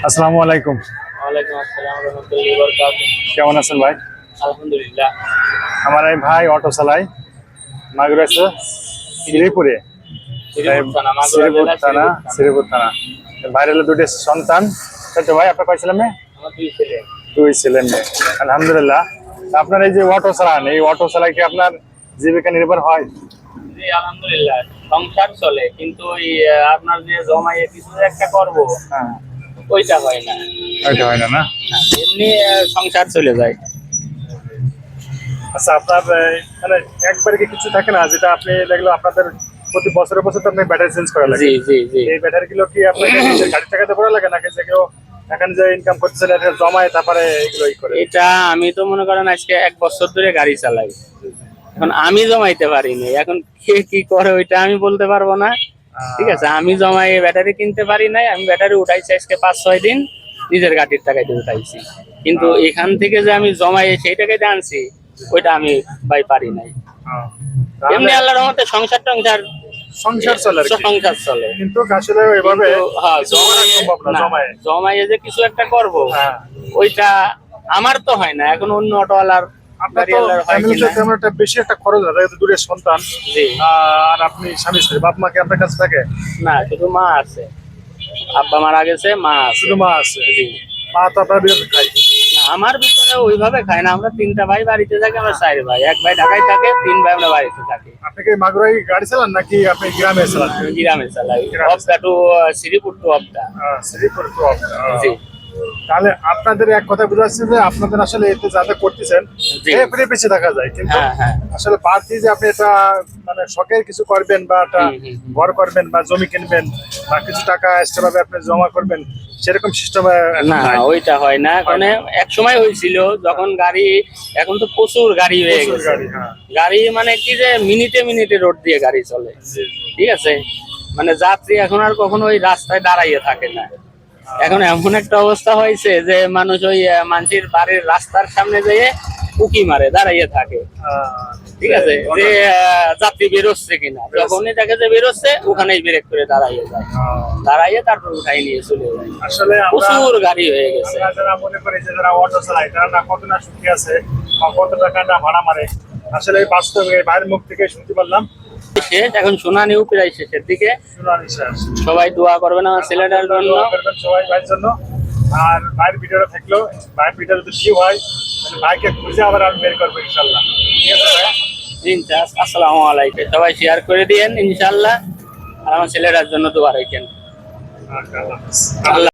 আসসালামু আলাইকুম। ওয়ালাইকুম আসসালাম রাহমাতুল্লাহি ওয়া বারাকাতুহু। কেমন আছেন ভাই? আলহামদুলিল্লাহ। আমার এই ভাই অটো চালায়, মাগুরা আছে শ্রীপুরে। শ্রীপুর থানা, মাগুরা শ্রীপুর জেলা, থানা, শ্রীপুর থানা। শ্রীপুর থানা। ভাইয়ের হলো দুটো সন্তান। তাই তো ভাই, আপনার কয় ছেলে মেয়ে? আমার দুই ছেলে। দুই ছেলে মেয়ে, আলহামদুলিল্লাহ। তা আপনার এই যে অটো চালান, এই অটো চালায় কি আপনার জীবিকা নির্ভর হয়? জি আলহামদুলিল্লাহ, সংসার চলে, কিন্তু ওই আপনার যে জমায়ে কিছু যে একটা করব, হ্যাঁ, ওইটা হয় না। ওইটা হয় না না। এমনি সংসার চলে যায়। আচ্ছা, আপনার মানে একবারে কি কিছু থাকে না যেটা আপনি দেখলো আপনাদের প্রতি বছরে বছর তো আপনি ব্যাটারি চেঞ্জ করা লাগে? জি জি জি। এই ব্যাটারি গুলো কি আপনাকে নিজের গাড়ির টাকাতে ভরা লাগে নাকি যে কেউ এখানে যে ইনকাম করতেছেন এটা জমায় তারপরে এগুলো করে? এটা আমি তো মনে করেন আজকে 1 বছর ধরে গাড়ি চালাই। এখন আমি জমাইতে পারিনি, এখন কে কি করে ওইটা আমি বলতে পারবো না। ঠিক আছে, আমি জমাই ব্যাটারি কিনতে পারি নাই, আমি ব্যাটারি উঠাইছি আজকে 5-6 দিন, নিজের গাড়ির টাকায় দিয়ে উঠাইছি। কিন্তু এখান থেকে যে আমি জমাই সেই টাকায় দিয়ে আনছি, ওইটা আমি ভাই পারি নাই। এমনি তাহলে আল্লাহর রহমতে সংসার টংসার সংসার চলে আর কি, সংসার চলে। কিন্তু আসলে এভাবে কিন্তু হ্যাঁ, কিছু করা সম্ভব না না, জমায়। জমাইয়ে যে কিছু একটা করব, হ্যাঁ, ওইটা আমার তো হয় না। এখন অন্য অটোওয়ালার, আপনার তো গাড়িওয়ালার হয় ফ্যামিলিতে কিনা। তেমন একটা বেশি একটা খরচ হয় না, যেহেতু দূরের সন্তান। জি, আর আপনি স্বামী স্ত্রী, বাপ মা কি আপনার কাছে থাকে? না শুধু মা আছে, আব্বা মারা গেছে, মা আছে। শুধু মা আছে? জি। মা তো আপনার বিরত খাই। না, আমার ভিতরে ওইভাবে খায় না। আমরা 3টা ভাই বাড়িতে থাকি, আমরা 4 ভাই। এক ভাই ঢাকায় থাকে, 3 ভাই আমরা বাড়িতে থাকি। আপনি কি মাগুরাই গাড়ি চালান নাকি আপনি গ্রামে চালান? আমি গ্রামে চালাই, গ্রামে অবদা টু শ্রীপুর টু অবদা। শ্রীপুর তো জি তাহলে আপনাদের এক কথা বোঝা যাচ্ছে যে আপনাদের আসলে এতে যাতে করতেছেন জি। এপরে পিছিয়ে থাকা যায়, কিন্তু হ্যাঁ হ্যাঁ। আসলে বাড়তি যে আপনি এটা মানে শখের কিছু করবেন বা একটা হুম। ঘর করবেন বা জমি কিনবেন বা কিছু টাকা এক্সট্রা ভাবে আপনি জমা করবেন, সেরকম সিস্টেম না, ওইটা হয় না। কারণ এক সময় হয়েছিল যখন গাড়ি, এখন তো প্রচুর গাড়ি হয়ে গেছে। গাড়ি, হ্যাঁ। গাড়ি মানে কি যে মিনিটে মিনিটে রোড দিয়ে গাড়ি চলে। ঠিক আছে, মানে যাত্রী এখন আর কখনো ওই রাস্তায় দাঁড়াইয়ে থাকে না। এখন এমন একটা অবস্থা হয়েছে যে মানুষ ওই মানুষের বাড়ির রাস্তার সামনে যেয়ে উকি মারে, দাঁড়াইয়ে থাকে। ঠিক আছে, যে যাত্রী বেরোচ্ছে কিনা, যখনই দেখে যে বেরোচ্ছে ওখানেই ব্রেক করে দাঁড়াইয়ে যায়, দাঁড়াইয়ে তারপর উঠাই নিয়ে চলে যায়। আসলে প্রচুর গাড়ি হয়ে গেছে। আমরা যারা মনে করি যে যারা অটো চালায় তারা না কত না সুখী আছে বা কত টাকা না ভাড়া মারে, আসলে এই বাস্তবে এই ভাইয়ের মুখ থেকে শুনতে পারলাম। শেষ, এখন শুনানিও প্রায় শেষের দিকে। শুনানি শেষ। সবাই দোয়া করবেন আমার ছেলেটার জন্য। দোয়া করবেন সবাই ভাইয়ের জন্য। আর ভাইয়ের ভিডিওটা থাকলো, ভাইয়ের ভিডিও যদি ভিউ হয় তাহলে ভাইকে খুঁজে আবার আমি বের করবো ইনশাল্লাহ। ঠিক আছে ভাইয়া? আসসালামু আলাইকুম, সবাই শেয়ার করে দিয়েন ইনশাল্লাহ। আর আমার ছেলেটার জন্য দোয়া রাখেন। আল্লাহ হাফেজ। আল্লাহ